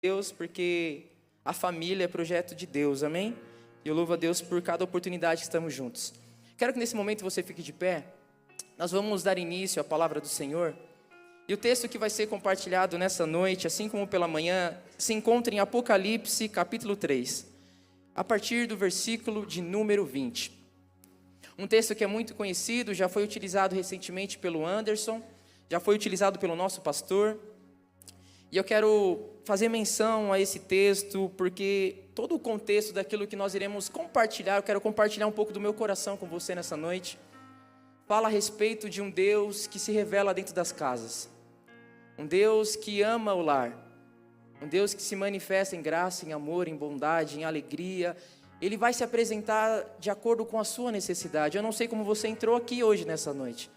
Deus, porque a família é projeto de Deus, amém? E eu louvo a Deus por cada oportunidade que estamos juntos. Quero que nesse momento você fique de pé. Nós vamos dar início à palavra do Senhor. E o texto que vai ser compartilhado nessa noite, assim como pela manhã, se encontra em Apocalipse, capítulo 3, a partir do versículo de número 20. Um texto que é muito conhecido, já foi utilizado recentemente pelo Anderson, já foi utilizado pelo nosso pastor. E eu quero fazer menção a esse texto, porque todo o contexto daquilo que nós iremos compartilhar, eu quero compartilhar um pouco do meu coração com você nessa noite, fala a respeito de um Deus que se revela dentro das casas, um Deus que ama o lar, um Deus que se manifesta em graça, em amor, em bondade, em alegria. Ele vai se apresentar de acordo com a sua necessidade. Eu não sei como você entrou aqui hoje nessa noite,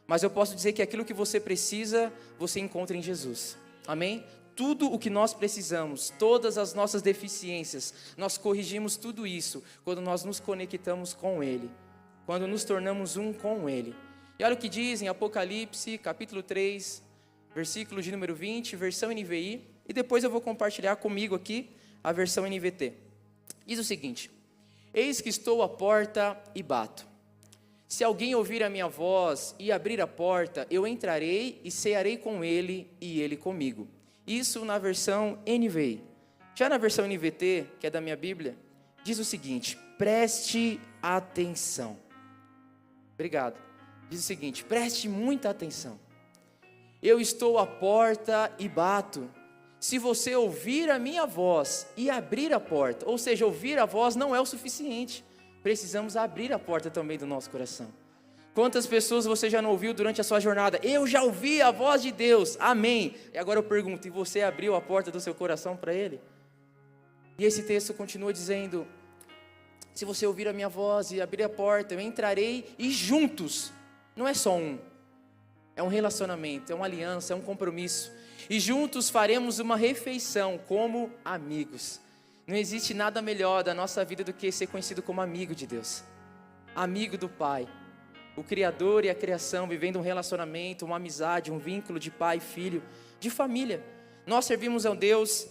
mas eu posso dizer que aquilo que você precisa, você encontra em Jesus. Amém? Tudo o que nós precisamos, todas as nossas deficiências, nós corrigimos tudo isso quando nós nos conectamos com Ele, quando nos tornamos um com Ele. E olha o que diz em Apocalipse, capítulo 3, versículo de número 20, versão NVI, e depois eu vou compartilhar comigo aqui a versão NVT. Diz o seguinte: eis que estou à porta e bato. Se alguém ouvir a minha voz e abrir a porta, eu entrarei e cearei com ele e ele comigo. Isso na versão NVI. Já na versão NVT, que é da minha Bíblia, diz o seguinte: preste atenção. Obrigado. Diz o seguinte: preste muita atenção. Eu estou à porta e bato. Se você ouvir a minha voz e abrir a porta, ou seja, ouvir a voz não é o suficiente. Precisamos abrir a porta também do nosso coração. Quantas pessoas você já não ouviu durante a sua jornada? Eu já ouvi a voz de Deus, amém. E agora eu pergunto, e você abriu a porta do seu coração para Ele? E esse texto continua dizendo: se você ouvir a minha voz e abrir a porta, eu entrarei e juntos, não é só um, é um relacionamento, é uma aliança, é um compromisso. E juntos faremos uma refeição como amigos. Não existe nada melhor da nossa vida do que ser conhecido como amigo de Deus. Amigo do Pai. O Criador e a criação vivendo um relacionamento, uma amizade, um vínculo de pai e filho, de família. Nós servimos a um Deus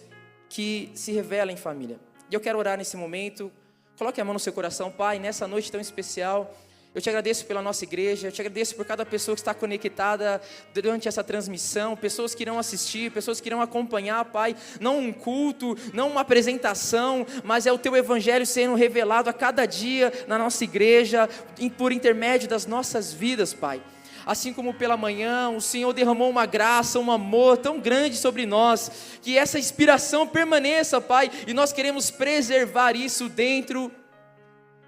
que se revela em família. E eu quero orar nesse momento. Coloque a mão no seu coração. Pai, nessa noite tão especial, eu te agradeço pela nossa igreja, eu te agradeço por cada pessoa que está conectada durante essa transmissão, pessoas que irão assistir, pessoas que irão acompanhar, Pai, não um culto, não uma apresentação, mas é o Teu Evangelho sendo revelado a cada dia na nossa igreja, por intermédio das nossas vidas, Pai. Assim como pela manhã, o Senhor derramou uma graça, um amor tão grande sobre nós, que essa inspiração permaneça, Pai, e nós queremos preservar isso dentro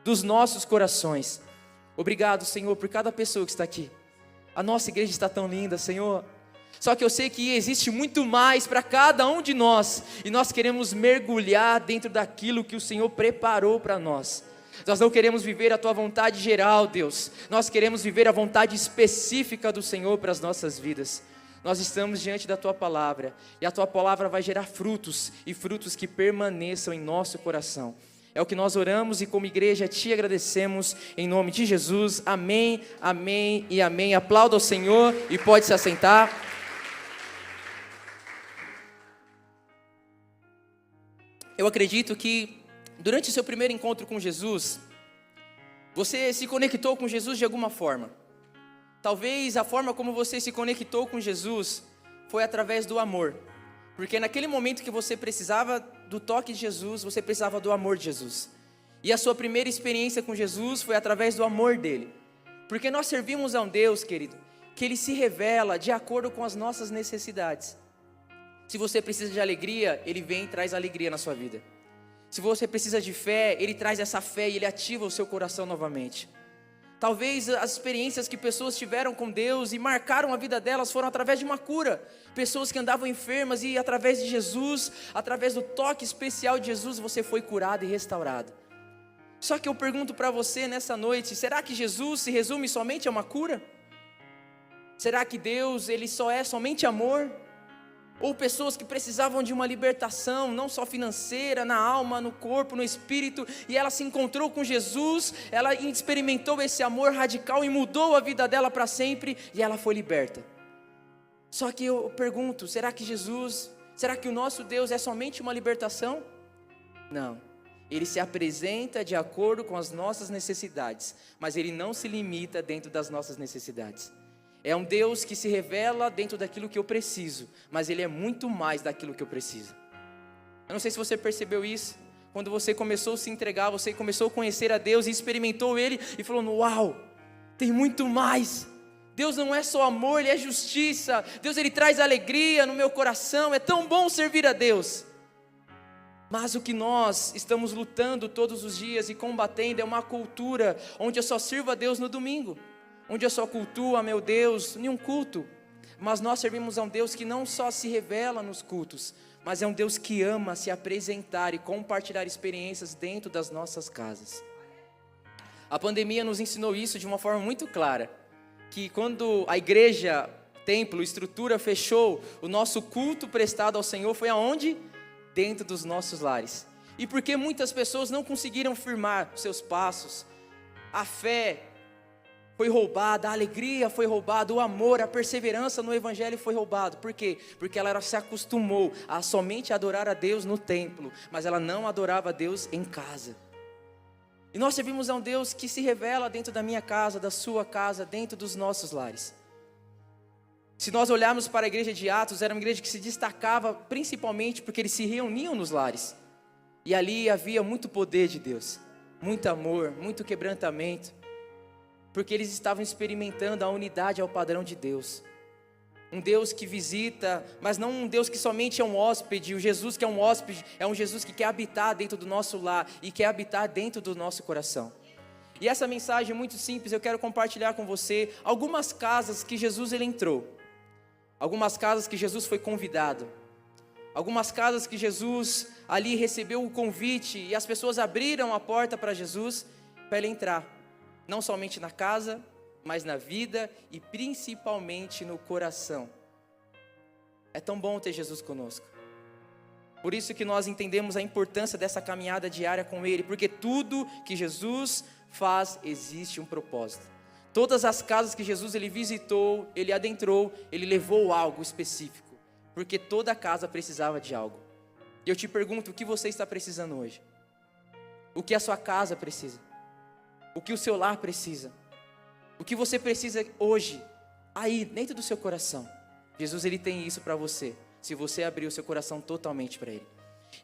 dos nossos corações. Obrigado, Senhor, por cada pessoa que está aqui. A nossa igreja está tão linda, Senhor. Só que eu sei que existe muito mais para cada um de nós. E nós queremos mergulhar dentro daquilo que o Senhor preparou para nós. Nós não queremos viver a Tua vontade geral, Deus. Nós queremos viver a vontade específica do Senhor para as nossas vidas. Nós estamos diante da Tua palavra. E a Tua palavra vai gerar frutos. E frutos que permaneçam em nosso coração. É o que nós oramos e como igreja te agradecemos em nome de Jesus. Amém, amém e amém. Aplauda ao Senhor e pode se assentar. Eu acredito que durante o seu primeiro encontro com Jesus, você se conectou com Jesus de alguma forma. Talvez a forma como você se conectou com Jesus foi através do amor. Porque naquele momento que você precisava do toque de Jesus, você precisava do amor de Jesus. E a sua primeira experiência com Jesus foi através do amor dele. Porque nós servimos a um Deus, querido, que Ele se revela de acordo com as nossas necessidades. Se você precisa de alegria, Ele vem e traz alegria na sua vida. Se você precisa de fé, Ele traz essa fé e Ele ativa o seu coração novamente. Talvez as experiências que pessoas tiveram com Deus e marcaram a vida delas foram através de uma cura. Pessoas que andavam enfermas e através de Jesus, através do toque especial de Jesus, você foi curado e restaurado. Só que eu pergunto para você nessa noite, será que Jesus se resume somente a uma cura? Será que Deus, Ele só é somente amor? Ou pessoas que precisavam de uma libertação, não só financeira, na alma, no corpo, no espírito, e ela se encontrou com Jesus, ela experimentou esse amor radical e mudou a vida dela para sempre, e ela foi liberta. Só que eu pergunto, será que Jesus Será que o nosso Deus é somente uma libertação? Não. Ele se apresenta de acordo com as nossas necessidades, mas Ele não se limita dentro das nossas necessidades. É um Deus que se revela dentro daquilo que eu preciso, mas Ele é muito mais daquilo que eu preciso. Eu não sei se você percebeu isso, quando você começou a se entregar, você começou a conhecer a Deus e experimentou Ele e falou, uau, tem muito mais. Deus não é só amor, Ele é justiça. Deus, Ele traz alegria no meu coração, é tão bom servir a Deus. Mas o que nós estamos lutando todos os dias e combatendo é uma cultura onde eu só sirvo a Deus no domingo, onde eu só cultuo a meu Deus em um culto. Mas nós servimos a um Deus que não só se revela nos cultos, mas é um Deus que ama se apresentar e compartilhar experiências dentro das nossas casas. A pandemia nos ensinou isso de uma forma muito clara, que quando a igreja, templo, estrutura fechou, o nosso culto prestado ao Senhor foi aonde? Dentro dos nossos lares. E porque muitas pessoas não conseguiram firmar seus passos, a fé foi roubada, a alegria foi roubada, o amor, a perseverança no evangelho foi roubado. Por quê? Porque ela se acostumou a somente adorar a Deus no templo, mas ela não adorava a Deus em casa. E nós servimos a um Deus que se revela dentro da minha casa, da sua casa, dentro dos nossos lares. Se nós olharmos para a igreja de Atos, era uma igreja que se destacava principalmente porque eles se reuniam nos lares. E ali havia muito poder de Deus, muito amor, muito quebrantamento, porque eles estavam experimentando a unidade ao padrão de Deus. Um Deus que visita, mas não um Deus que somente é um hóspede. O Jesus que é um hóspede é um Jesus que quer habitar dentro do nosso lar e quer habitar dentro do nosso coração. E essa mensagem muito simples, eu quero compartilhar com você algumas casas que Jesus ele entrou. Algumas casas que Jesus foi convidado. Algumas casas que Jesus ali recebeu o convite e as pessoas abriram a porta para Jesus para ele entrar. Não somente na casa, mas na vida e principalmente no coração. É tão bom ter Jesus conosco. Por isso que nós entendemos a importância dessa caminhada diária com Ele, porque tudo que Jesus faz existe um propósito. Todas as casas que Jesus ele visitou, ele adentrou, ele levou algo específico, porque toda casa precisava de algo. E eu te pergunto, o que você está precisando hoje? O que a sua casa precisa? O que o seu lar precisa? O que você precisa hoje, aí, dentro do seu coração? Jesus ele tem isso para você, se você abrir o seu coração totalmente para Ele.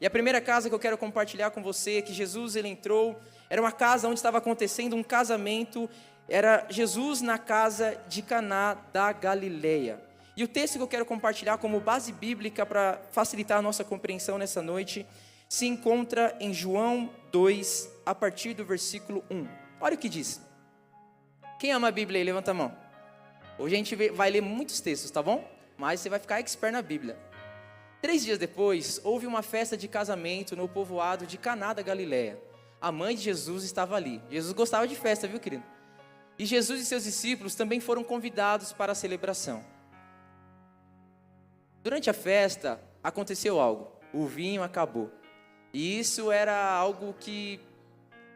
E a primeira casa que eu quero compartilhar com você, que Jesus ele entrou, era uma casa onde estava acontecendo um casamento. Era Jesus na casa de Caná da Galileia. E o texto que eu quero compartilhar como base bíblica para facilitar a nossa compreensão nessa noite, se encontra em João 2, a partir do versículo 1. Olha o que diz. Quem ama a Bíblia aí? Levanta a mão. Hoje a gente vai ler muitos textos, tá bom? Mas você vai ficar expert na Bíblia. 3 dias depois, houve uma festa de casamento no povoado de Caná da Galileia. A mãe de Jesus estava ali. Jesus gostava de festa, viu, querido? E Jesus e seus discípulos também foram convidados para a celebração. Durante a festa, aconteceu algo. O vinho acabou. E isso era algo que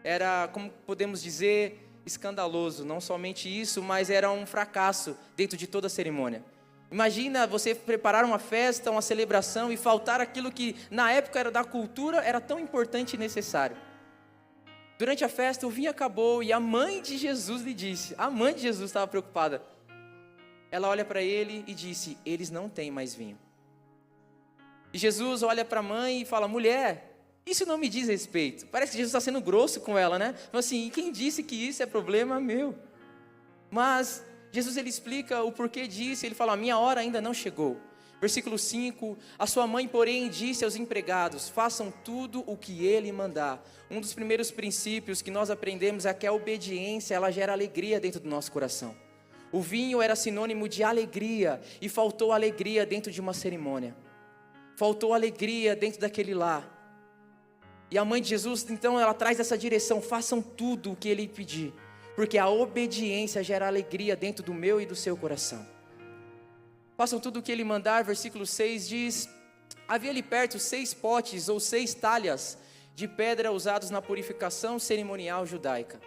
era, como podemos dizer, escandaloso. Não somente isso, mas era um fracasso dentro de toda a cerimônia. Imagina você preparar uma festa, uma celebração e faltar aquilo que na época era da cultura, era tão importante e necessário. Durante a festa o vinho acabou e a mãe de Jesus lhe disse, a mãe de Jesus estava preocupada. Ela olha para ele e disse, eles não têm mais vinho. E Jesus olha para a mãe e fala, mulher, isso não me diz respeito. Parece que Jesus está sendo grosso com ela, né? Fala assim, e quem disse que isso é problema meu? Mas Jesus ele explica o porquê disso, ele fala, a minha hora ainda não chegou. Versículo 5, a sua mãe, porém, disse aos empregados, façam tudo o que ele mandar. Um dos primeiros princípios que nós aprendemos é que a obediência, ela gera alegria dentro do nosso coração. O vinho era sinônimo de alegria, e faltou alegria dentro de uma cerimônia. Faltou alegria dentro daquele lar. E a mãe de Jesus, então, ela traz essa direção, façam tudo o que ele pedir. Porque a obediência gera alegria dentro do meu e do seu coração. Façam tudo o que ele mandar, versículo 6 diz, havia ali perto 6 potes ou 6 talhas de pedra usados na purificação cerimonial judaica.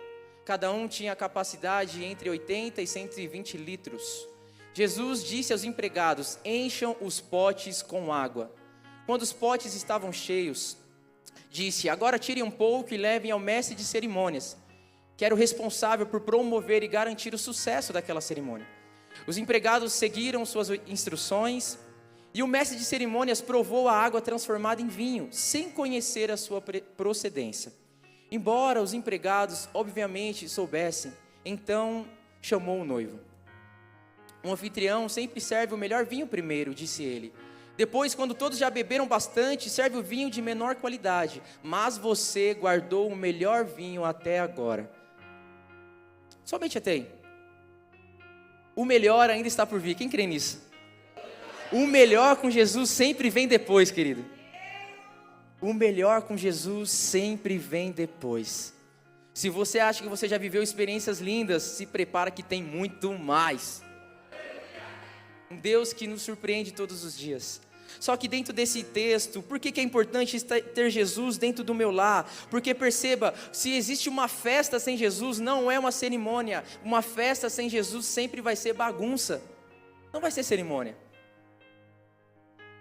Cada um tinha capacidade entre 80 e 120 litros. Jesus disse aos empregados, encham os potes com água. Quando os potes estavam cheios, disse: agora tirem um pouco e levem ao mestre de cerimônias, que era o responsável por promover e garantir o sucesso daquela cerimônia. Os empregados seguiram suas instruções, e o mestre de cerimônias provou a água transformada em vinho, sem conhecer a sua procedência. Embora os empregados, obviamente, soubessem, então chamou o noivo. Um anfitrião sempre serve o melhor vinho primeiro, disse ele. Depois, quando todos já beberam bastante, serve o vinho de menor qualidade. Mas você guardou o melhor vinho até agora. Somente até aí. O melhor ainda está por vir. Quem crê nisso? O melhor com Jesus sempre vem depois, querido. O melhor com Jesus sempre vem depois. Se você acha que você já viveu experiências lindas, se prepara que tem muito mais. Um Deus que nos surpreende todos os dias. Só que dentro desse texto, por que é importante ter Jesus dentro do meu lar? Porque perceba, se existe uma festa sem Jesus, não é uma cerimônia. Uma festa sem Jesus sempre vai ser bagunça. Não vai ser cerimônia.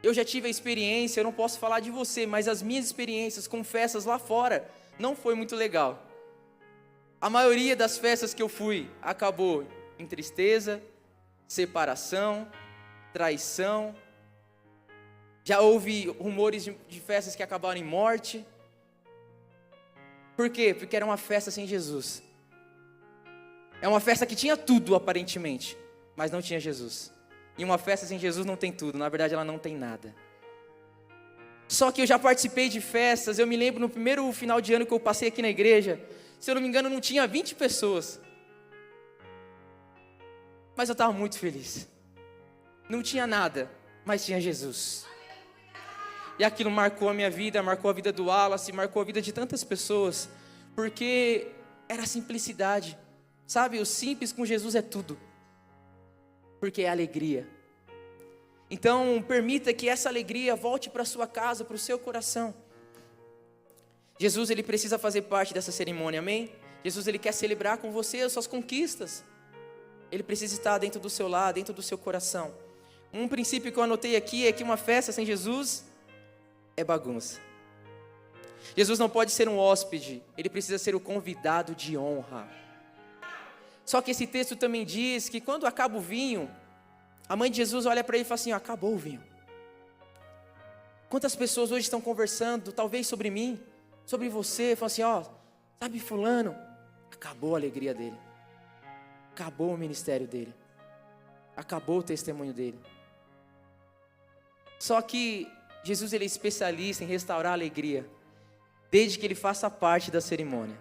Eu já tive a experiência, eu não posso falar de você, mas as minhas experiências com festas lá fora não foi muito legal. A maioria das festas que eu fui acabou em tristeza, separação, traição. Já houve rumores de festas que acabaram em morte. Por quê? Porque era uma festa sem Jesus. É uma festa que tinha tudo aparentemente, mas não tinha Jesus. E uma festa sem Jesus não tem tudo, na verdade ela não tem nada. Só que eu já participei de festas, eu me lembro no primeiro final de ano que eu passei aqui na igreja, se eu não me engano não tinha 20 pessoas. Mas eu estava muito feliz. Não tinha nada, mas tinha Jesus. E aquilo marcou a minha vida, marcou a vida do Wallace, marcou a vida de tantas pessoas, porque era a simplicidade. Sabe, o simples com Jesus é tudo. Porque é alegria. Então, permita que essa alegria volte para a sua casa, para o seu coração. Jesus, ele precisa fazer parte dessa cerimônia, amém? Jesus, ele quer celebrar com você as suas conquistas. Ele precisa estar dentro do seu lar, dentro do seu coração. Um princípio que eu anotei aqui é que uma festa sem Jesus é bagunça. Jesus não pode ser um hóspede, ele precisa ser o convidado de honra. Só que esse texto também diz que quando acaba o vinho, a mãe de Jesus olha para ele e fala assim: acabou o vinho. Quantas pessoas hoje estão conversando, talvez sobre mim, sobre você, falam assim: sabe fulano, acabou a alegria dele, acabou o ministério dele, acabou o testemunho dele. Só que Jesus, ele é especialista em restaurar a alegria, desde que ele faça parte da cerimônia.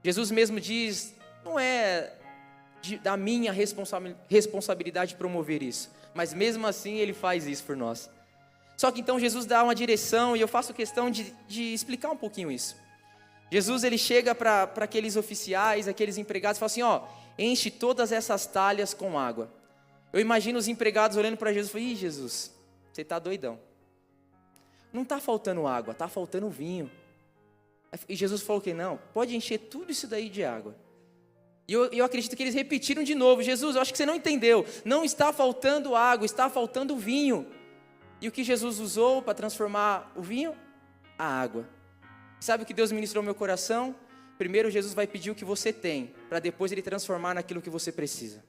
Jesus mesmo diz: não é da minha responsabilidade promover isso, mas mesmo assim ele faz isso por nós. Só que então Jesus dá uma direção, e eu faço questão de explicar um pouquinho isso. Jesus, ele chega para aqueles oficiais, aqueles empregados, e fala assim: enche todas essas talhas com água. Eu imagino os empregados olhando para Jesus e falando: ih, Jesus, você está doidão. Não está faltando água, está faltando vinho. E Jesus falou que não, pode encher tudo isso daí de água. E eu acredito que eles repetiram de novo: Jesus, eu acho que você não entendeu. Não está faltando água, está faltando vinho. E o que Jesus usou para transformar o vinho? A água. Sabe o que Deus ministrou no meu coração? Primeiro Jesus vai pedir o que você tem, para depois ele transformar naquilo que você precisa.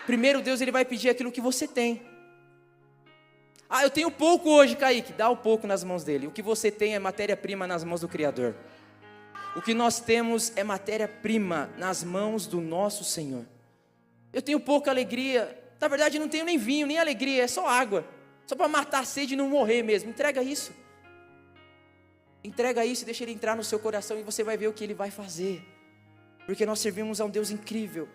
Primeiro Deus, ele vai pedir aquilo que você tem. Eu tenho pouco hoje, Kaique. Dá o pouco nas mãos dele. O que você tem é matéria-prima nas mãos do Criador. O que nós temos é matéria-prima nas mãos do nosso Senhor. Eu tenho pouca alegria. Na verdade, não tenho nem vinho, nem alegria. É só água. Só para matar a sede e não morrer mesmo. Entrega isso. Entrega isso e deixa ele entrar no seu coração, e você vai ver o que ele vai fazer. Porque nós servimos a um Deus incrível.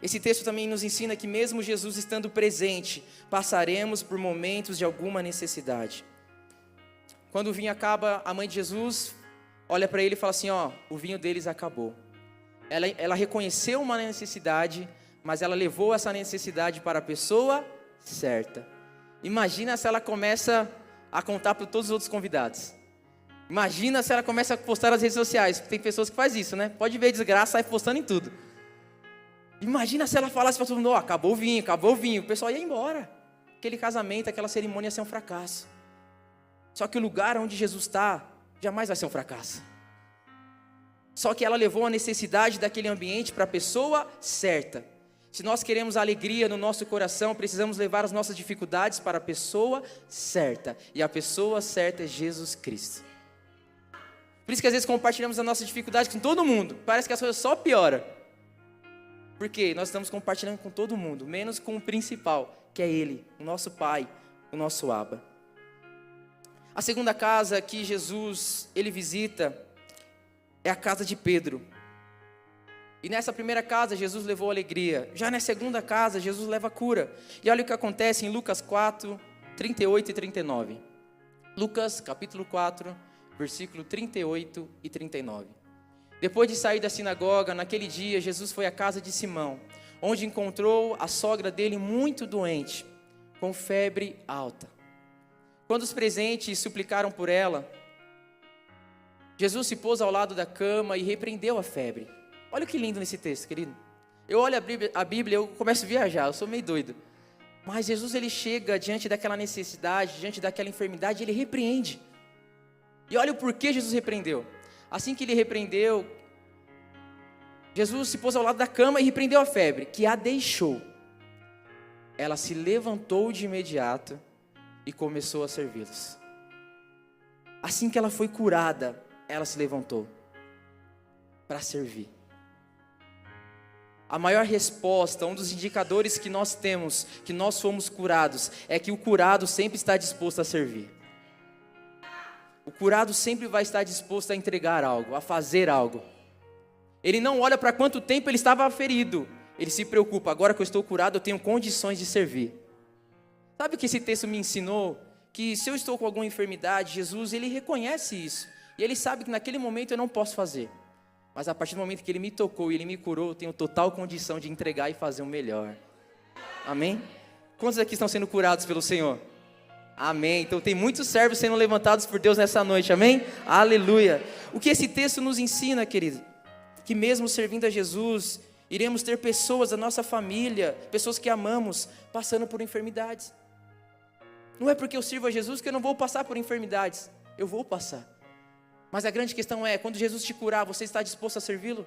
Esse texto também nos ensina que mesmo Jesus estando presente, passaremos por momentos de alguma necessidade. Quando o vinho acaba, a mãe de Jesus olha para ele e fala assim: o vinho deles acabou. Ela reconheceu uma necessidade, mas ela levou essa necessidade para a pessoa certa. Imagina se ela começa a contar para todos os outros convidados. Imagina se ela começa a postar nas redes sociais. Tem pessoas que fazem isso, né? Pode ver desgraça, sai postando em tudo. Imagina se ela falasse para todo mundo: acabou o vinho, o pessoal ia embora. aquele casamento, aquela cerimônia ia ser um fracasso. Só que o lugar onde Jesus está, jamais vai ser um fracasso. Só que ela levou a necessidade daquele ambiente para a pessoa certa. Se nós queremos alegria no nosso coração, precisamos levar as nossas dificuldades para a pessoa certa. E a pessoa certa é Jesus Cristo. Por isso que às vezes compartilhamos a nossa dificuldade com todo mundo. Parece que as coisas só pioram. Porque nós estamos compartilhando com todo mundo, menos com o principal, que é Ele, o nosso Pai, o nosso Abba. A segunda casa que Jesus, Ele visita, é a casa de Pedro. E nessa primeira casa, Jesus levou alegria. Já na segunda casa, Jesus leva cura. E olha o que acontece em Lucas 4, 38 e 39. Lucas, capítulo 4, versículo 38 e 39. Depois de sair da sinagoga, naquele dia, Jesus foi à casa de Simão, onde encontrou a sogra dele muito doente, com febre alta. Quando os presentes suplicaram por ela, Jesus se pôs ao lado da cama e repreendeu a febre. Olha que lindo nesse texto, querido. Eu olho a Bíblia, eu começo a viajar, eu sou meio doido. Mas Jesus, ele chega diante daquela necessidade, diante daquela enfermidade, ele repreende. E olha o porquê Jesus repreendeu. Assim que ele repreendeu, Jesus se pôs ao lado da cama e repreendeu a febre, que a deixou. Ela se levantou de imediato e começou a servi-los. Assim que ela foi curada, ela se levantou para servir. A maior resposta, um dos indicadores que nós temos, que nós fomos curados, é que o curado sempre está disposto a servir. O curado sempre vai estar disposto a entregar algo, a fazer algo. Ele não olha para quanto tempo ele estava ferido. Ele se preocupa, agora que eu estou curado, eu tenho condições de servir. Sabe o que esse texto me ensinou? Que se eu estou com alguma enfermidade, Jesus, ele reconhece isso. E ele sabe que naquele momento eu não posso fazer. Mas a partir do momento que ele me tocou e ele me curou, eu tenho total condição de entregar e fazer o melhor. Amém? Quantos aqui estão sendo curados pelo Senhor? Amém. Então tem muitos servos sendo levantados por Deus nessa noite. Amém? Aleluia. O que esse texto nos ensina, querido? Que mesmo servindo a Jesus, iremos ter pessoas da nossa família, pessoas que amamos, passando por enfermidades. Não é porque eu sirvo a Jesus que eu não vou passar por enfermidades. Eu vou passar. Mas a grande questão é, quando Jesus te curar, você está disposto a servi-lo?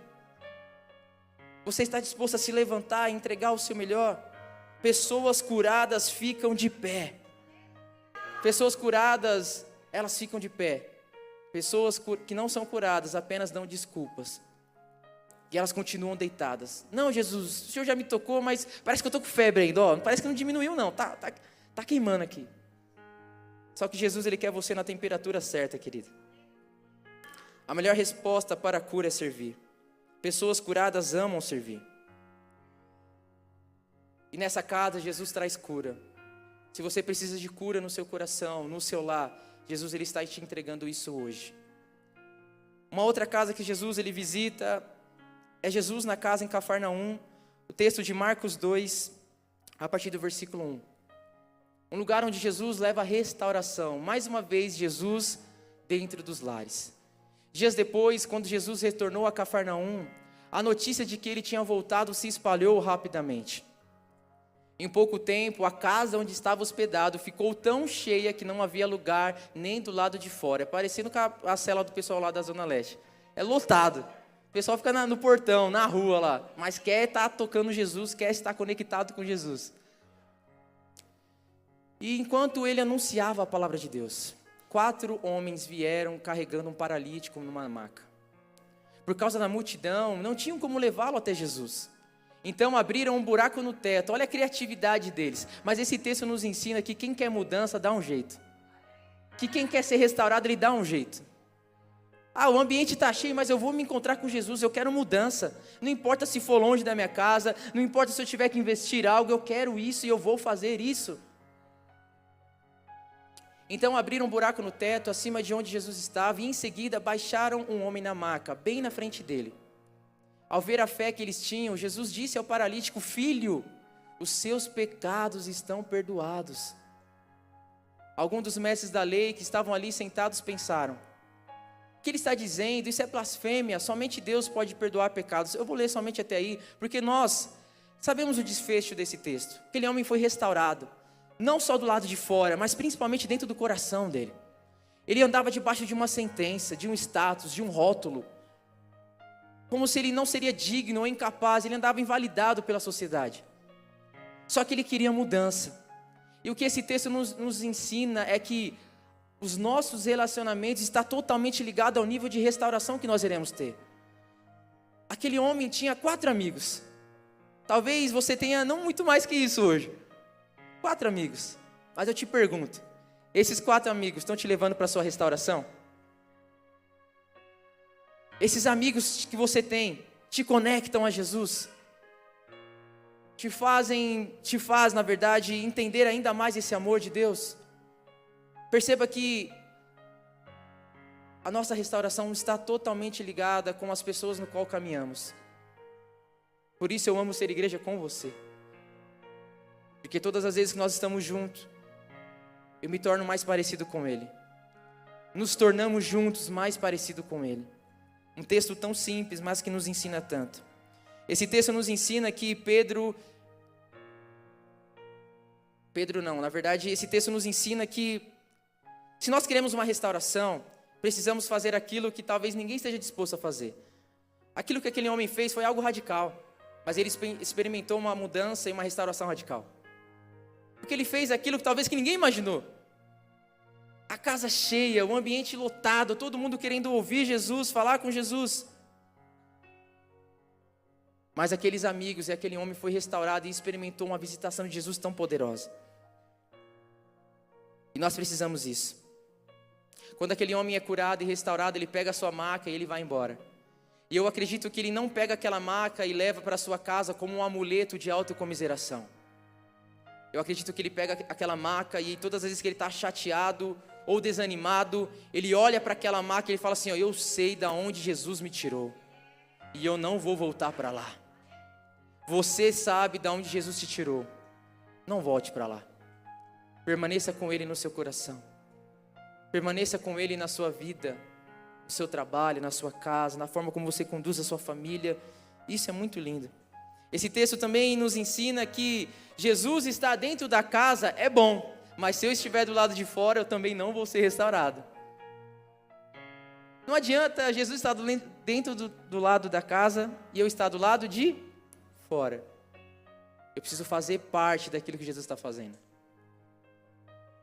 Você está disposto a se levantar e entregar o seu melhor? Pessoas curadas ficam de pé. Pessoas curadas, elas ficam de pé. Pessoas que não são curadas apenas dão desculpas. E elas continuam deitadas. Não, Jesus, o Senhor já me tocou, mas parece que eu estou com febre ainda. Ó, parece que não diminuiu não, tá queimando aqui. Só que Jesus, ele quer você na temperatura certa, querido. A melhor resposta para a cura é servir. Pessoas curadas amam servir. E nessa casa, Jesus traz cura. Se você precisa de cura no seu coração, no seu lar, Jesus, ele está te entregando isso hoje. Uma outra casa que Jesus, ele visita, é Jesus na casa em Cafarnaum. O texto de Marcos 2, a partir do versículo 1. Um lugar onde Jesus leva a restauração. Mais uma vez, Jesus dentro dos lares. Dias depois, quando Jesus retornou a Cafarnaum, a notícia de que ele tinha voltado se espalhou rapidamente. Em pouco tempo, a casa onde estava hospedado ficou tão cheia que não havia lugar nem do lado de fora. Parecendo com a cela do pessoal lá da Zona Leste. É lotado. O pessoal fica no portão, na rua lá, mas quer estar tocando Jesus, quer estar conectado com Jesus. E enquanto ele anunciava a palavra de Deus, 4 homens vieram carregando um paralítico numa maca. Por causa da multidão, não tinham como levá-lo até Jesus. Então abriram um buraco no teto. Olha a criatividade deles. Mas esse texto nos ensina que quem quer mudança dá um jeito. Que quem quer ser restaurado, ele dá um jeito. O ambiente está cheio, mas eu vou me encontrar com Jesus, eu quero mudança. Não importa se for longe da minha casa, não importa se eu tiver que investir algo, eu quero isso e eu vou fazer isso. Então abriram um buraco no teto, acima de onde Jesus estava, e em seguida baixaram um homem na maca, bem na frente dele. Ao ver a fé que eles tinham, Jesus disse ao paralítico: filho, os seus pecados estão perdoados. Alguns dos mestres da lei que estavam ali sentados pensaram: o que ele está dizendo? Isso é blasfêmia, somente Deus pode perdoar pecados. Eu vou ler somente até aí, porque nós sabemos o desfecho desse texto. Aquele homem foi restaurado. não só do lado de fora, mas principalmente dentro do coração dele. Ele andava debaixo de uma sentença, de um status, de um rótulo, como se ele não seria digno ou incapaz, ele andava invalidado pela sociedade. Só que ele queria mudança. E o que esse texto nos ensina é que os nossos relacionamentos estão totalmente ligados ao nível de restauração que nós iremos ter. Aquele homem tinha 4 amigos. Talvez você tenha não muito mais que isso hoje. 4 amigos. Mas eu te pergunto, esses 4 amigos estão te levando para a sua restauração? Esses amigos que você tem te conectam a Jesus? Te faz, na verdade, entender ainda mais esse amor de Deus? Perceba que a nossa restauração está totalmente ligada com as pessoas no qual caminhamos. Por isso eu amo ser igreja com você. Porque todas as vezes que nós estamos juntos, eu me torno mais parecido com Ele. Nos tornamos juntos mais parecido com Ele. Um texto tão simples, mas que nos ensina tanto. Esse texto nos ensina que esse texto nos ensina que se nós queremos uma restauração, precisamos fazer aquilo que talvez ninguém esteja disposto a fazer. Aquilo que aquele homem fez foi algo radical, mas ele experimentou uma mudança e uma restauração radical. Porque ele fez aquilo que talvez que ninguém imaginou. A casa cheia, o ambiente lotado, todo mundo querendo ouvir Jesus, falar com Jesus. Mas aqueles amigos e aquele homem foi restaurado e experimentou uma visitação de Jesus tão poderosa. E nós precisamos disso. Quando aquele homem é curado e restaurado, ele pega a sua maca e ele vai embora. E eu acredito que ele não pega aquela maca e leva para a sua casa como um amuleto de autocomiseração. Eu acredito que ele pega aquela maca e todas as vezes que ele está chateado ou desanimado, ele olha para aquela maca e ele fala assim, eu sei de onde Jesus me tirou. E eu não vou voltar para lá. Você sabe de onde Jesus te tirou. Não volte para lá. Permaneça com Ele no seu coração. Permaneça com Ele na sua vida, no seu trabalho, na sua casa, na forma como você conduz a sua família. Isso é muito lindo. Esse texto também nos ensina que Jesus está dentro da casa, é bom, mas se eu estiver do lado de fora, eu também não vou ser restaurado. Não adianta Jesus estar dentro do lado da casa e eu estar do lado de fora. Eu preciso fazer parte daquilo que Jesus está fazendo.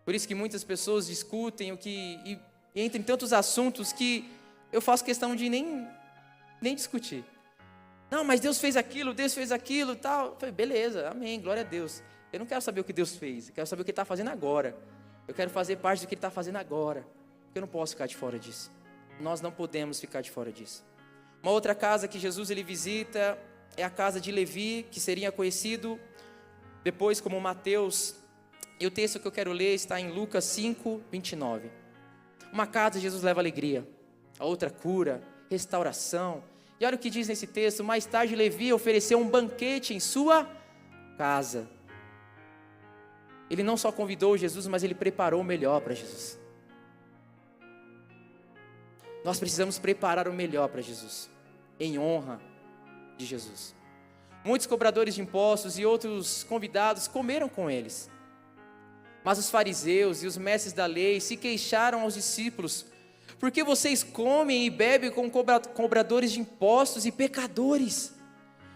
Por isso que muitas pessoas discutem e entram em tantos assuntos que eu faço questão de nem discutir. Não, mas Deus fez aquilo e tal. Eu falei, beleza, amém, glória a Deus. Eu não quero saber o que Deus fez, eu quero saber o que Ele está fazendo agora. Eu quero fazer parte do que Ele está fazendo agora. Eu não posso ficar de fora disso. Nós não podemos ficar de fora disso. Uma outra casa que Jesus ele visita é a casa de Levi, que seria conhecido depois como Mateus. E o texto que eu quero ler está em Lucas 5, 29. Uma casa Jesus leva alegria, a outra cura, restauração. E olha o que diz nesse texto, mais tarde Levi ofereceu um banquete em sua casa. Ele não só convidou Jesus, mas ele preparou o melhor para Jesus. Nós precisamos preparar o melhor para Jesus, em honra de Jesus. Muitos cobradores de impostos e outros convidados comeram com eles. Mas os fariseus e os mestres da lei se queixaram aos discípulos: por que vocês comem e bebem com cobradores de impostos e pecadores?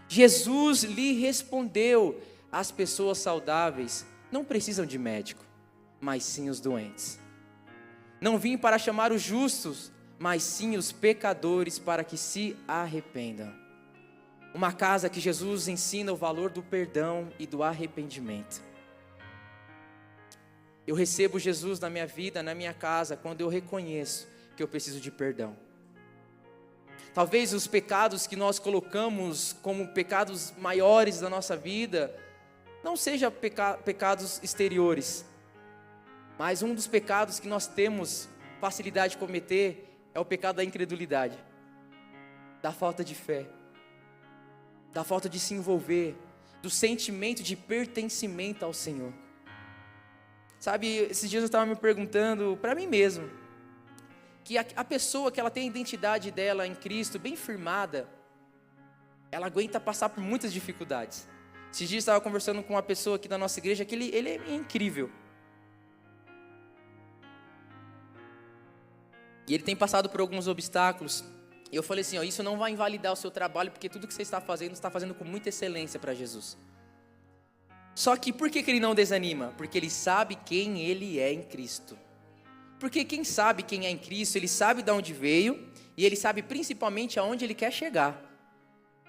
Jesus lhe respondeu: as pessoas saudáveis não precisam de médico, mas sim os doentes. Não vim para chamar os justos, mas sim os pecadores para que se arrependam. Uma casa que Jesus ensina o valor do perdão e do arrependimento. Eu recebo Jesus na minha vida, na minha casa, quando eu reconheço que eu preciso de perdão. Talvez os pecados que nós colocamos como pecados maiores da nossa vida, não sejam pecados exteriores, mas um dos pecados que nós temos facilidade de cometer é o pecado da incredulidade, da falta de fé, da falta de se envolver, do sentimento de pertencimento ao Senhor. Sabe, esses dias eu estava me perguntando para mim mesmo, que a pessoa que ela tem a identidade dela em Cristo bem firmada, ela aguenta passar por muitas dificuldades. Esses dias eu estava conversando com uma pessoa aqui da nossa igreja que ele é incrível. E ele tem passado por alguns obstáculos. E eu falei assim, ó, isso não vai invalidar o seu trabalho, porque tudo que você está fazendo com muita excelência para Jesus. Só que por que ele não desanima? Porque ele sabe quem ele é em Cristo. Porque quem sabe quem é em Cristo, ele sabe de onde veio e ele sabe principalmente aonde ele quer chegar.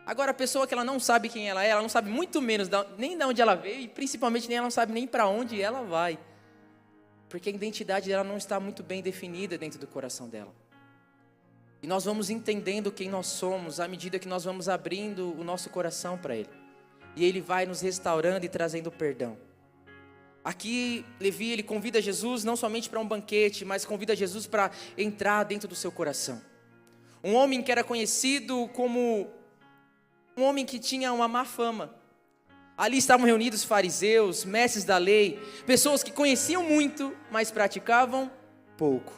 Agora a pessoa que ela não sabe quem ela não sabe muito menos nem de onde ela veio e principalmente ela não sabe nem para onde ela vai. Porque a identidade dela não está muito bem definida dentro do coração dela. E nós vamos entendendo quem nós somos à medida que nós vamos abrindo o nosso coração para Ele. E Ele vai nos restaurando e trazendo perdão. Aqui, Levi, ele convida Jesus não somente para um banquete, mas convida Jesus para entrar dentro do seu coração. Um homem que era conhecido como um homem que tinha uma má fama. Ali estavam reunidos fariseus, mestres da lei, pessoas que conheciam muito, mas praticavam pouco.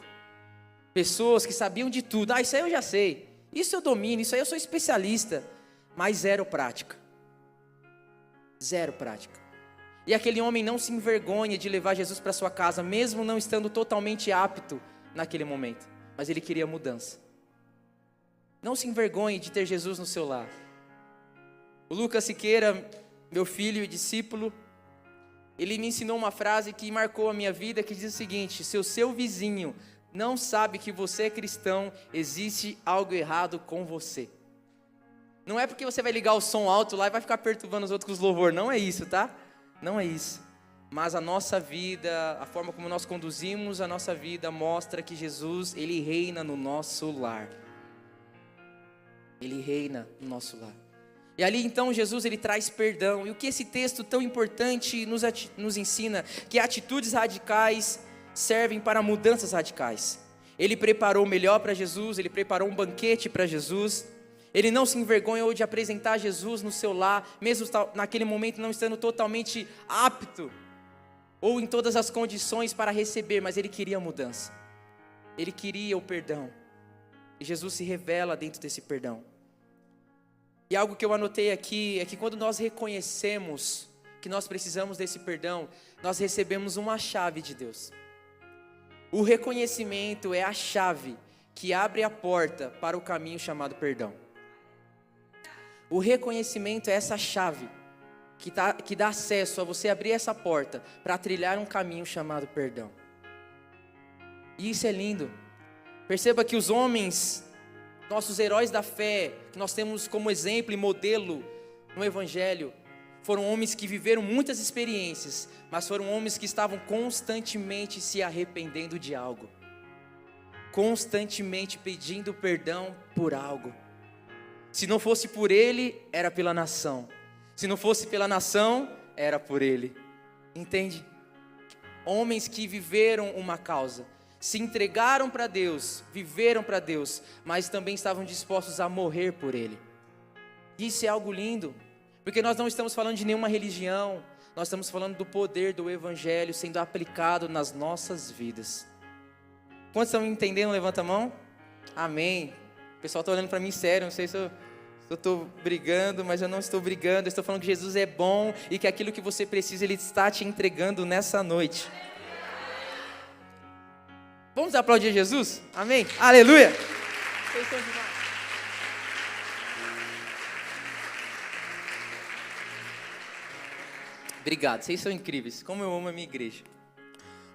Pessoas que sabiam de tudo. Isso aí eu já sei, isso eu domino, isso aí eu sou especialista. Mas zero prática. Zero prática. E aquele homem não se envergonha de levar Jesus para sua casa, mesmo não estando totalmente apto naquele momento. Mas ele queria mudança. Não se envergonhe de ter Jesus no seu lar. O Lucas Siqueira, meu filho e discípulo, ele me ensinou uma frase que marcou a minha vida, que diz o seguinte: se o seu vizinho não sabe que você é cristão, existe algo errado com você. Não é porque você vai ligar o som alto lá e vai ficar perturbando os outros com os louvor, não é isso, tá? Não é isso. Mas a nossa vida, a forma como nós conduzimos a nossa vida mostra que Jesus, Ele reina no nosso lar. Ele reina no nosso lar. E ali então Jesus, ele traz perdão. E o que esse texto tão importante nos ensina? Que atitudes radicais servem para mudanças radicais. Ele preparou o melhor para Jesus, ele preparou um banquete para Jesus. Ele não se envergonhou de apresentar Jesus no seu lar, mesmo naquele momento não estando totalmente apto, ou em todas as condições para receber, mas ele queria a mudança. Ele queria o perdão. E Jesus se revela dentro desse perdão. E algo que eu anotei aqui é que quando nós reconhecemos que nós precisamos desse perdão, nós recebemos uma chave de Deus. O reconhecimento é a chave que abre a porta para o caminho chamado perdão. O reconhecimento é essa chave que dá acesso a você abrir essa porta para trilhar um caminho chamado perdão. E isso é lindo. Perceba que os homens, nossos heróis da fé, que nós temos como exemplo e modelo no Evangelho, foram homens que viveram muitas experiências, mas foram homens que estavam constantemente se arrependendo de algo, constantemente pedindo perdão por algo. Se não fosse por ele, era pela nação. Se não fosse pela nação, era por ele. Entende? Homens que viveram uma causa, se entregaram para Deus, viveram para Deus, mas também estavam dispostos a morrer por Ele. Isso é algo lindo, porque nós não estamos falando de nenhuma religião, nós estamos falando do poder do Evangelho sendo aplicado nas nossas vidas. Quantos estão entendendo? Levanta a mão. Amém. O pessoal está olhando para mim sério, não sei se eu estou brigando, mas eu não estou brigando, eu estou falando que Jesus é bom e que aquilo que você precisa, Ele está te entregando nessa noite. Vamos aplaudir Jesus? Amém? Aleluia! Vocês estão demais. Obrigado, vocês são incríveis. Como eu amo a minha igreja.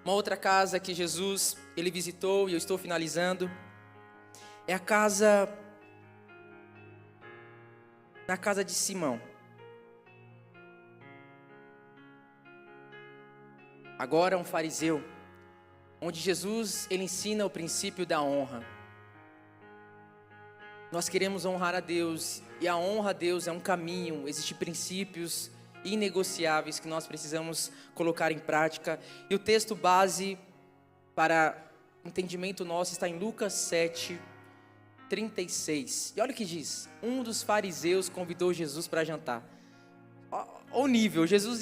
Uma outra casa que Jesus, Ele visitou, e eu estou finalizando, é a casa, na casa de Simão. Agora um fariseu, onde Jesus, ele ensina o princípio da honra. Nós queremos honrar a Deus, e a honra a Deus é um caminho, existem princípios inegociáveis que nós precisamos colocar em prática. E o texto base para entendimento nosso está em Lucas 7:36. E olha o que diz: um dos fariseus convidou Jesus para jantar. Olha o nível, Jesus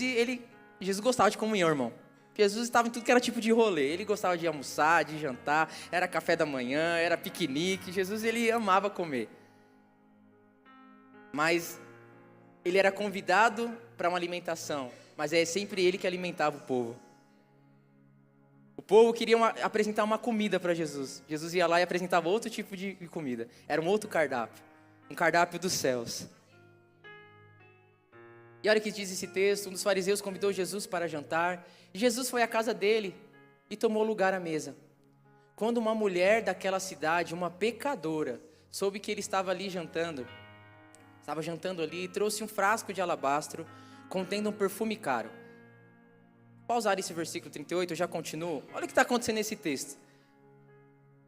gostava de comunhão, irmão. Jesus estava em tudo que era tipo de rolê. Ele gostava de almoçar, de jantar, era café da manhã, era piquenique. Jesus, ele amava comer. Mas ele era convidado para uma alimentação, mas é sempre ele que alimentava o povo. O povo queria apresentar uma comida para Jesus. Jesus ia lá e apresentava outro tipo de comida. Era um outro cardápio. Um cardápio dos céus. E olha o que diz esse texto. Um dos fariseus convidou Jesus para jantar. E Jesus foi à casa dele e tomou lugar à mesa. Quando uma mulher daquela cidade, uma pecadora, soube que ele estava ali jantando, estava jantando ali, trouxe um frasco de alabastro contendo um perfume caro. Pausar esse versículo 38, eu já continuo. Olha o que está acontecendo nesse texto.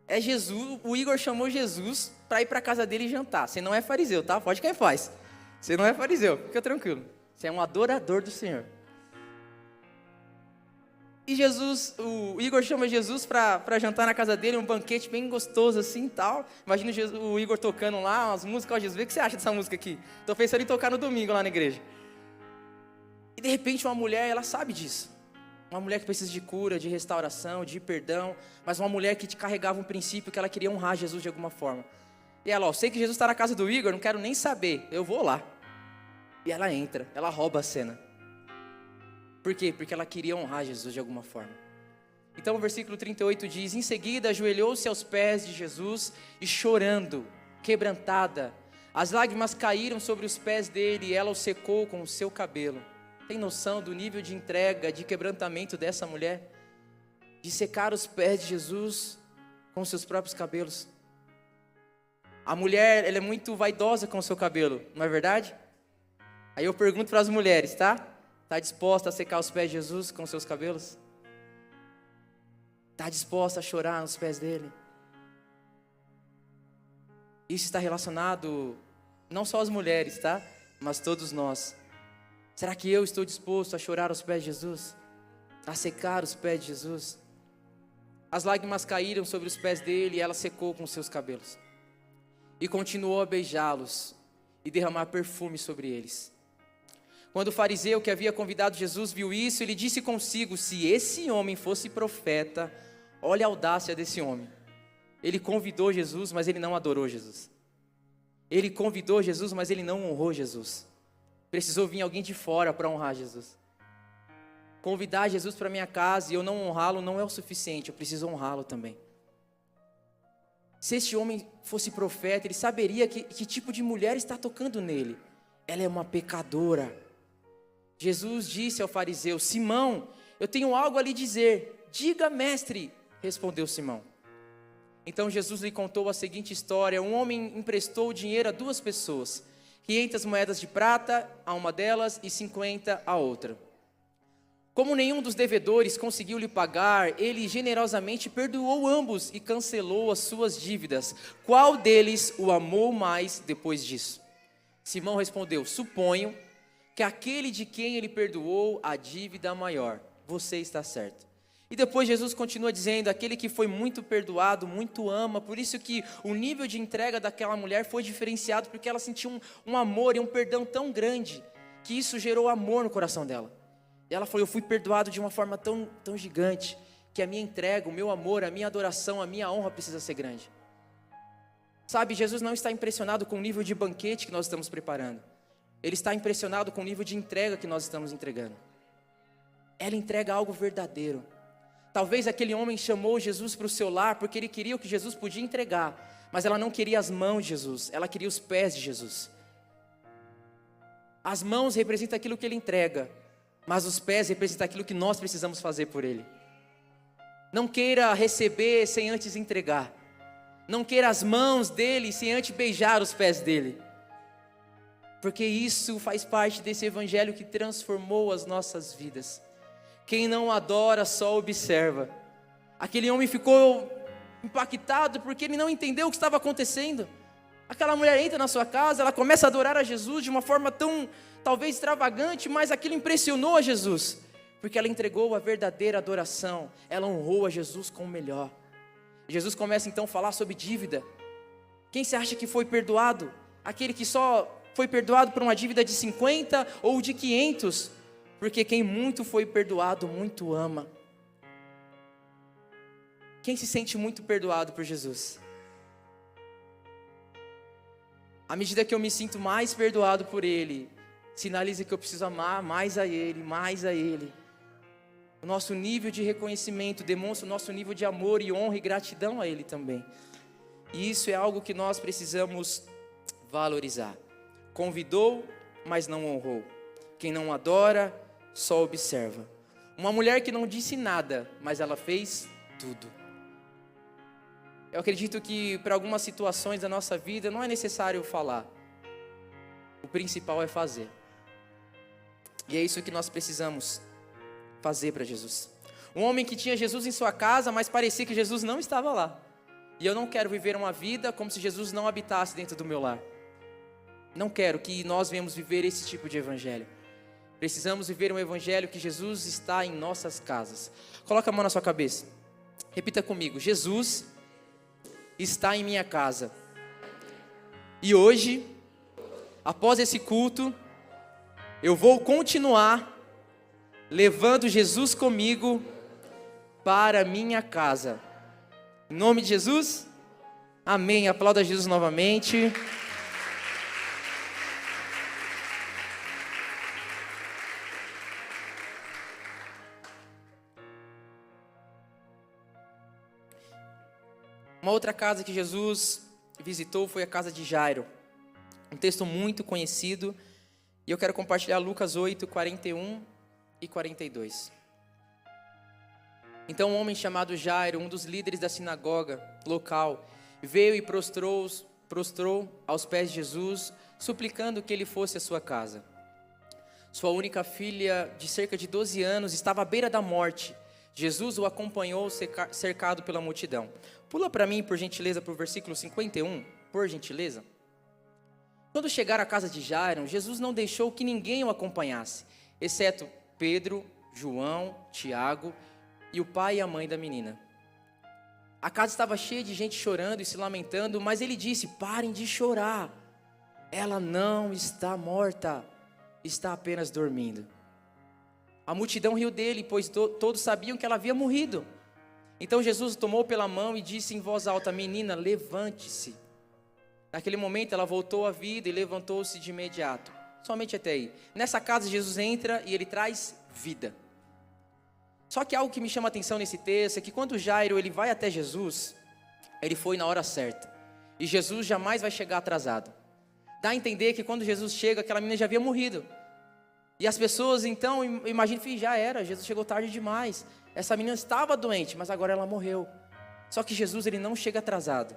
É Jesus, o Igor chamou Jesus para ir para a casa dele jantar. Você não é fariseu, tá? Pode quem faz. Você não é fariseu, fica tranquilo. Você é um adorador do Senhor. E Jesus, o Igor chama Jesus para jantar na casa dele, um banquete bem gostoso assim e tal. Imagina o Igor tocando lá umas músicas. Ó, Jesus, o que você acha dessa música aqui? Estou pensando em tocar no domingo lá na igreja. E de repente uma mulher, ela sabe disso. Uma mulher que precisa de cura, de restauração, de perdão, mas uma mulher que te carregava um princípio que ela queria honrar Jesus de alguma forma. E ela, ó, sei que Jesus está na casa do Igor, não quero nem saber, eu vou lá. E ela entra, ela rouba a cena. Por quê? Porque ela queria honrar Jesus de alguma forma. Então o versículo 38 diz: em seguida ajoelhou-se aos pés de Jesus e chorando, quebrantada, as lágrimas caíram sobre os pés dele e ela o secou com o seu cabelo. Tem noção do nível de entrega, de quebrantamento dessa mulher? De secar os pés de Jesus com seus próprios cabelos. A mulher, ela é muito vaidosa com o seu cabelo, não é verdade? Aí eu pergunto para as mulheres, tá? Está disposta a secar os pés de Jesus com seus cabelos? Está disposta a chorar nos pés dele? Isso está relacionado não só às mulheres, tá? Mas todos nós. Será que eu estou disposto a chorar aos pés de Jesus? A secar os pés de Jesus? As lágrimas caíram sobre os pés dele e ela secou com seus cabelos. E continuou a beijá-los e derramar perfume sobre eles. Quando o fariseu que havia convidado Jesus viu isso, ele disse consigo: se esse homem fosse profeta, olha a audácia desse homem. Ele convidou Jesus, mas ele não adorou Jesus. Ele convidou Jesus, mas ele não honrou Jesus. Precisou vir alguém de fora para honrar Jesus. Convidar Jesus para minha casa e eu não honrá-lo não é o suficiente, eu preciso honrá-lo também. Se este homem fosse profeta, ele saberia que tipo de mulher está tocando nele. Ela é uma pecadora. Jesus disse ao fariseu: Simão, eu tenho algo a lhe dizer. Diga, mestre, respondeu Simão. Então Jesus lhe contou a seguinte história: um homem emprestou dinheiro a 2 pessoas, 500 moedas de prata a uma delas e 50 a outra. Como nenhum dos devedores conseguiu lhe pagar, ele generosamente perdoou ambos e cancelou as suas dívidas. Qual deles o amou mais depois disso? Simão respondeu: suponho que aquele de quem ele perdoou a dívida maior. Você está certo. E depois Jesus continua dizendo: aquele que foi muito perdoado, muito ama. Por isso que o nível de entrega daquela mulher foi diferenciado, porque ela sentiu um amor e um perdão tão grande, que isso gerou amor no coração dela. E ela falou: eu fui perdoado de uma forma tão gigante, que a minha entrega, o meu amor, a minha adoração, a minha honra precisa ser grande. Sabe, Jesus não está impressionado com o nível de banquete que nós estamos preparando. Ele está impressionado com o nível de entrega que nós estamos entregando. Ela entrega algo verdadeiro. Talvez aquele homem chamou Jesus para o seu lar porque ele queria o que Jesus podia entregar, mas ela não queria as mãos de Jesus, ela queria os pés de Jesus. As mãos representam aquilo que ele entrega, mas os pés representam aquilo que nós precisamos fazer por ele. Não queira receber sem antes entregar. Não queira as mãos dele sem antes beijar os pés dele. Porque isso faz parte desse evangelho que transformou as nossas vidas. Quem não adora só observa. Aquele homem ficou impactado porque ele não entendeu o que estava acontecendo. Aquela mulher entra na sua casa, ela começa a adorar a Jesus de uma forma tão, talvez extravagante, mas aquilo impressionou a Jesus. Porque ela entregou a verdadeira adoração, ela honrou a Jesus com o melhor. Jesus começa então a falar sobre dívida. Quem você acha que foi perdoado? Aquele que só foi perdoado por uma dívida de 50 ou de 500? Porque quem muito foi perdoado, muito ama. Quem se sente muito perdoado por Jesus? À medida que eu me sinto mais perdoado por Ele, sinaliza que eu preciso amar mais a Ele, mais a Ele. O nosso nível de reconhecimento demonstra o nosso nível de amor e honra e gratidão a Ele também. E isso é algo que nós precisamos valorizar. Convidou, mas não honrou. Quem não adora, só observa. Uma mulher que não disse nada, mas ela fez tudo. Eu acredito que para algumas situações da nossa vida não é necessário falar. O principal é fazer. E é isso que nós precisamos fazer para Jesus. Um homem que tinha Jesus em sua casa, mas parecia que Jesus não estava lá. E eu não quero viver uma vida como se Jesus não habitasse dentro do meu lar. Não quero que nós venhamos viver esse tipo de evangelho. Precisamos viver um evangelho que Jesus está em nossas casas. Coloca a mão na sua cabeça. Repita comigo. Jesus está em minha casa. E hoje, após esse culto, eu vou continuar levando Jesus comigo para minha casa. Em nome de Jesus, amém. Aplauda Jesus novamente. Uma outra casa que Jesus visitou foi a casa de Jairo. Um texto muito conhecido. E eu quero compartilhar Lucas 8, 41 e 42. Então um homem chamado Jairo, um dos líderes da sinagoga local, veio e prostrou aos pés de Jesus, suplicando que ele fosse à sua casa. Sua única filha, de cerca de 12 anos, estava à beira da morte. Jesus o acompanhou cercado pela multidão. Pula para mim, por gentileza, para o versículo 51, por gentileza. Quando chegaram à casa de Jairo, Jesus não deixou que ninguém o acompanhasse, exceto Pedro, João, Tiago e o pai e a mãe da menina. A casa estava cheia de gente chorando e se lamentando, mas ele disse: parem de chorar, ela não está morta, está apenas dormindo. A multidão riu dele, pois todos sabiam que ela havia morrido. Então Jesus o tomou pela mão e disse em voz alta: menina, levante-se. Naquele momento ela voltou à vida e levantou-se de imediato. Somente até aí. Nessa casa Jesus entra e ele traz vida. Só que algo que me chama a atenção nesse texto é que quando Jairo ele vai até Jesus, ele foi na hora certa. E Jesus jamais vai chegar atrasado. Dá a entender que quando Jesus chega, aquela menina já havia morrido. E as pessoas então imaginam que já era, Jesus chegou tarde demais. Essa menina estava doente, mas agora ela morreu. Só que Jesus ele não chega atrasado.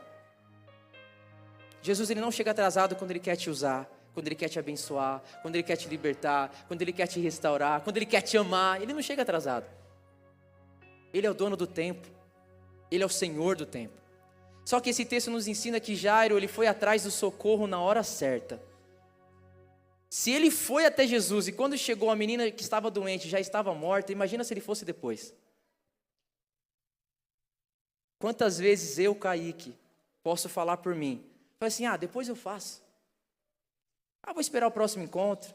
Jesus ele não chega atrasado quando ele quer te usar, quando ele quer te abençoar, quando ele quer te libertar, quando ele quer te restaurar, quando ele quer te amar. Ele não chega atrasado. Ele é o dono do tempo. Ele é o Senhor do tempo. Só que esse texto nos ensina que Jairo ele foi atrás do socorro na hora certa. Se ele foi até Jesus e quando chegou a menina que estava doente já estava morta, imagina se ele fosse depois. Quantas vezes eu, Kaique, posso falar por mim? Falei assim, depois eu faço. Vou esperar o próximo encontro.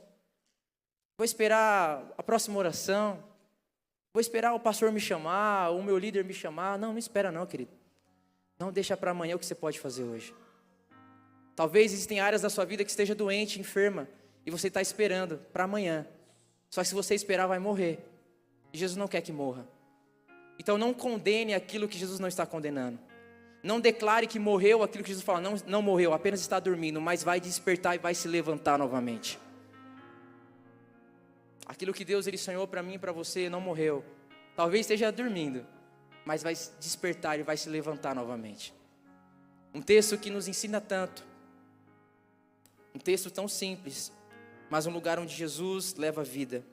Vou esperar a próxima oração. Vou esperar o pastor me chamar, o meu líder me chamar. Não espera não, querido. Não deixa para amanhã o que você pode fazer hoje. Talvez existem áreas da sua vida que esteja doente, enferma, e você está esperando para amanhã. Só que se você esperar, vai morrer. E Jesus não quer que morra. Então não condene aquilo que Jesus não está condenando. Não declare que morreu aquilo que Jesus fala. Não morreu, apenas está dormindo, mas vai despertar e vai se levantar novamente. Aquilo que Deus ele sonhou para mim e para você não morreu. Talvez esteja dormindo, mas vai despertar e vai se levantar novamente. Um texto que nos ensina tanto. Um texto tão simples, mas um lugar onde Jesus leva a vida.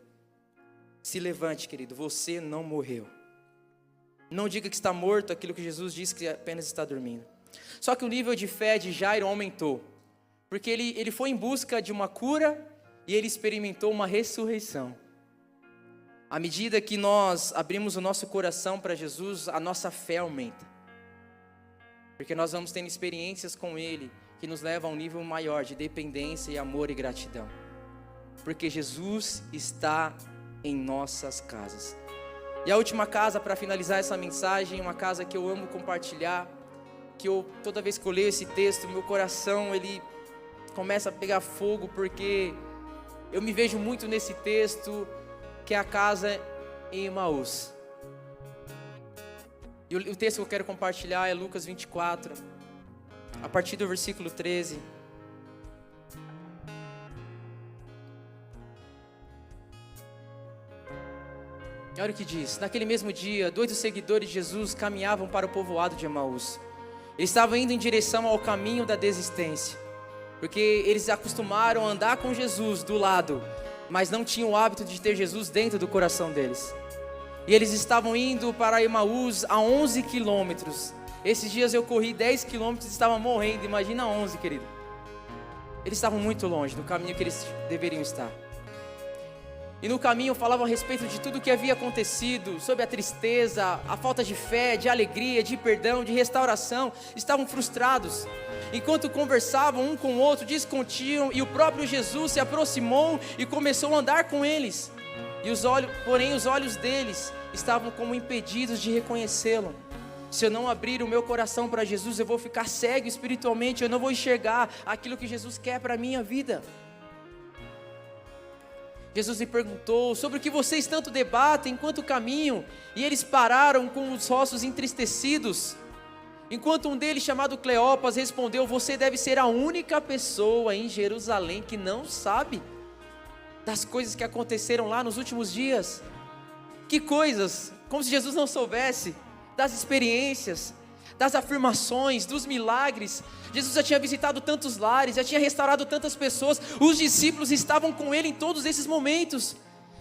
Se levante, querido, você não morreu. Não diga que está morto aquilo que Jesus disse que apenas está dormindo. Só que o nível de fé de Jairo aumentou. Porque ele foi em busca de uma cura e ele experimentou uma ressurreição. À medida que nós abrimos o nosso coração para Jesus, a nossa fé aumenta. Porque nós vamos tendo experiências com Ele que nos levam a um nível maior de dependência e amor e gratidão. Porque Jesus está em nossas casas. E a última casa, para finalizar essa mensagem, uma casa que eu amo compartilhar, que toda vez que eu leio esse texto, meu coração ele começa a pegar fogo, porque eu me vejo muito nesse texto, que é a casa em Emaús. E o texto que eu quero compartilhar é Lucas 24, a partir do versículo 13. Olha o que diz: naquele mesmo dia, 2 dos seguidores de Jesus caminhavam para o povoado de Emaús. Eles estavam indo em direção ao caminho da desistência, porque eles acostumaram a andar com Jesus do lado, mas não tinham o hábito de ter Jesus dentro do coração deles. E eles estavam indo para Emaús a 11 quilômetros. Esses dias eu corri 10 quilômetros e estava morrendo, imagina 11, querido. Eles estavam muito longe do caminho que eles deveriam estar. E no caminho falavam a respeito de tudo o que havia acontecido, sobre a tristeza, a falta de fé, de alegria, de perdão, de restauração. Estavam frustrados. Enquanto conversavam um com o outro, discutiam, e o próprio Jesus se aproximou e começou a andar com eles. Porém os olhos deles estavam como impedidos de reconhecê-lo. Se eu não abrir o meu coração para Jesus, eu vou ficar cego espiritualmente, eu não vou enxergar aquilo que Jesus quer para a minha vida. Jesus lhe perguntou sobre o que vocês tanto debatem enquanto caminham, e eles pararam com os rostos entristecidos. Enquanto um deles, chamado Cleopas, respondeu: você deve ser a única pessoa em Jerusalém que não sabe das coisas que aconteceram lá nos últimos dias. Que coisas? Como se Jesus não soubesse das experiências, das afirmações, dos milagres. Jesus já tinha visitado tantos lares, já tinha restaurado tantas pessoas. Os discípulos estavam com ele em todos esses momentos.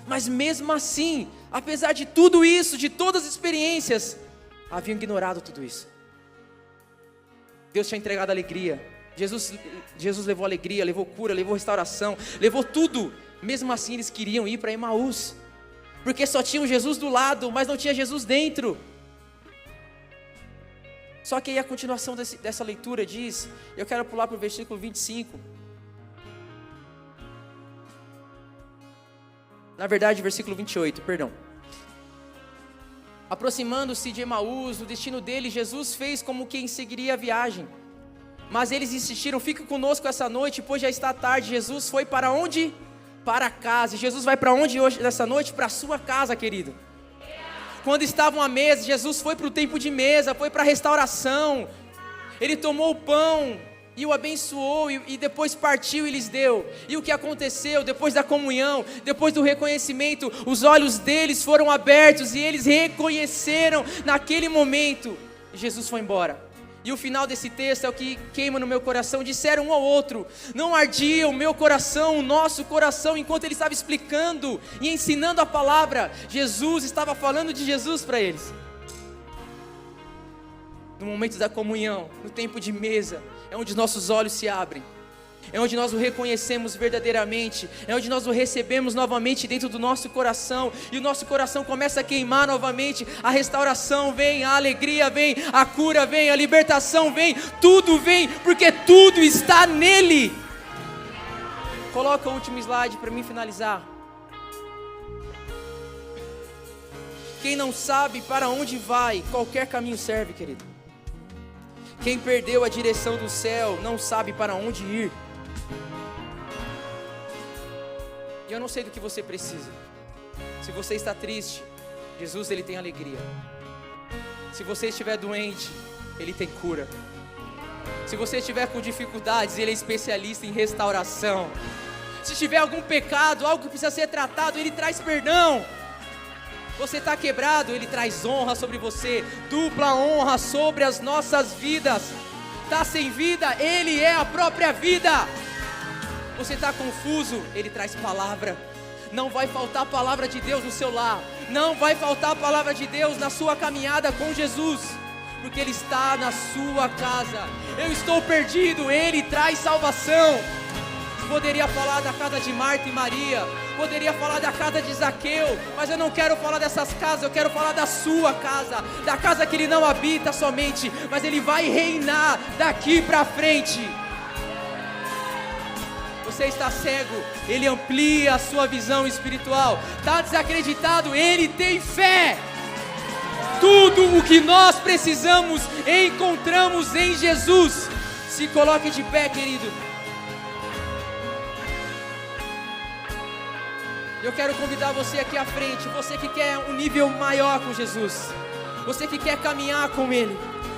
Mas mesmo assim, apesar de tudo isso, de todas as experiências, haviam ignorado tudo isso. Deus tinha entregado alegria. Jesus levou alegria, levou cura, levou restauração, levou tudo. Mesmo assim eles queriam ir para Emaús, porque só tinham Jesus do lado, mas não tinha Jesus dentro. Só que aí a continuação dessa leitura diz, eu quero pular para o versículo 25. Na verdade, versículo 28, perdão. Aproximando-se de Emaús, o destino dele, Jesus fez como quem seguiria a viagem. Mas eles insistiram: fique conosco essa noite, pois já está tarde. Jesus foi para onde? Para casa. E Jesus vai para onde hoje, nessa noite? Para a sua casa, querido. Quando estavam à mesa, Jesus foi para o tempo de mesa, foi para a restauração. Ele tomou o pão e o abençoou, e depois partiu e lhes deu. E o que aconteceu depois da comunhão, depois do reconhecimento? Os olhos deles foram abertos e eles reconheceram naquele momento. E Jesus foi embora. E o final desse texto é o que queima no meu coração. Disseram um ao outro: não ardia o meu coração, o nosso coração, enquanto ele estava explicando e ensinando a palavra. Jesus estava falando de Jesus para eles. No momento da comunhão, no tempo de mesa, é onde nossos olhos se abrem, é onde nós o reconhecemos verdadeiramente, é onde nós o recebemos novamente dentro do nosso coração, e o nosso coração começa a queimar novamente. A restauração vem, a alegria vem, a cura vem, a libertação vem, tudo vem, porque tudo está nele. Coloca o último slide para mim finalizar. Quem não sabe para onde vai, qualquer caminho serve, querido. Quem perdeu a direção do céu não sabe para onde ir. E eu não sei do que você precisa. Se você está triste, Jesus, ele tem alegria. Se você estiver doente, ele tem cura. Se você estiver com dificuldades, ele é especialista em restauração. Se tiver algum pecado, algo que precisa ser tratado, ele traz perdão. Você está quebrado, ele traz honra sobre você, dupla honra sobre as nossas vidas. Está sem vida, ele é a própria vida. Você está confuso, ele traz palavra. Não vai faltar a palavra de Deus no seu lar. Não vai faltar a palavra de Deus na sua caminhada com Jesus, porque ele está na sua casa. Eu estou perdido, ele traz salvação. Poderia falar da casa de Marta e Maria, poderia falar da casa de Zaqueu, mas eu não quero falar dessas casas. Eu quero falar da sua casa, da casa que ele não habita somente, mas ele vai reinar daqui para frente. Você está cego, ele amplia a sua visão espiritual. Está desacreditado, ele tem fé. Tudo o que nós precisamos encontramos em Jesus. Se coloque de pé, querido. Eu quero convidar você aqui à frente, você que quer um nível maior com Jesus, você que quer caminhar com Ele,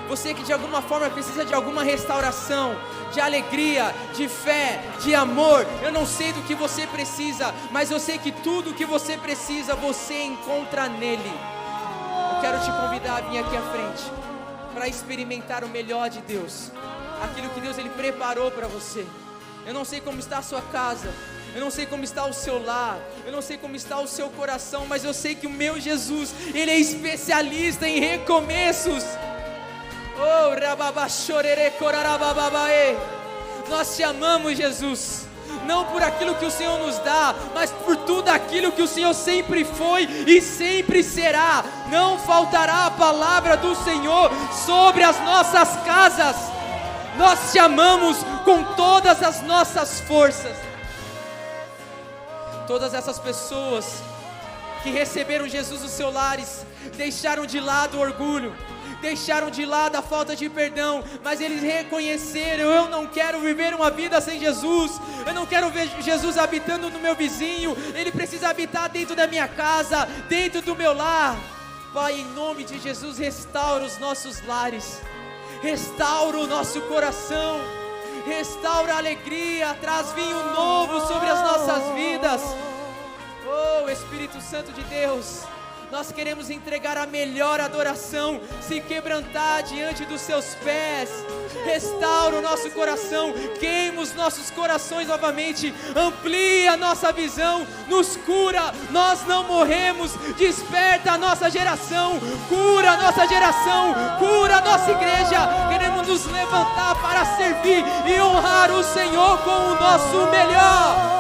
você que de alguma forma precisa de alguma restauração, de alegria, de fé, de amor. Eu não sei do que você precisa, mas eu sei que tudo o que você precisa, você encontra nele. Eu quero te convidar a vir aqui à frente, para experimentar o melhor de Deus, aquilo que Deus Ele preparou para você. Eu não sei como está a sua casa, eu não sei como está o seu lar, eu não sei como está o seu coração, mas eu sei que o meu Jesus, Ele é especialista em recomeços. Oh, rababachorere corarabababae. Nós te amamos, Jesus, não por aquilo que o Senhor nos dá, mas por tudo aquilo que o Senhor sempre foi e sempre será. Não faltará a palavra do Senhor sobre as nossas casas. Nós te amamos com todas as nossas forças. Todas essas pessoas que receberam Jesus nos seus lares, deixaram de lado o orgulho, deixaram de lado a falta de perdão, mas eles reconheceram: eu não quero viver uma vida sem Jesus, eu não quero ver Jesus habitando no meu vizinho, Ele precisa habitar dentro da minha casa, dentro do meu lar. Pai, em nome de Jesus, restaura os nossos lares, restaura o nosso coração, restaura a alegria, traz vinho novo sobre as nossas vidas. Oh, Espírito Santo de Deus, nós queremos entregar a melhor adoração, se quebrantar diante dos seus pés. Restaura o nosso coração, queima os nossos corações novamente, amplia a nossa visão, nos cura, nós não morremos. Desperta a nossa geração, cura a nossa geração, cura a nossa igreja. Queremos nos levantar para servir e honrar o Senhor com o nosso melhor.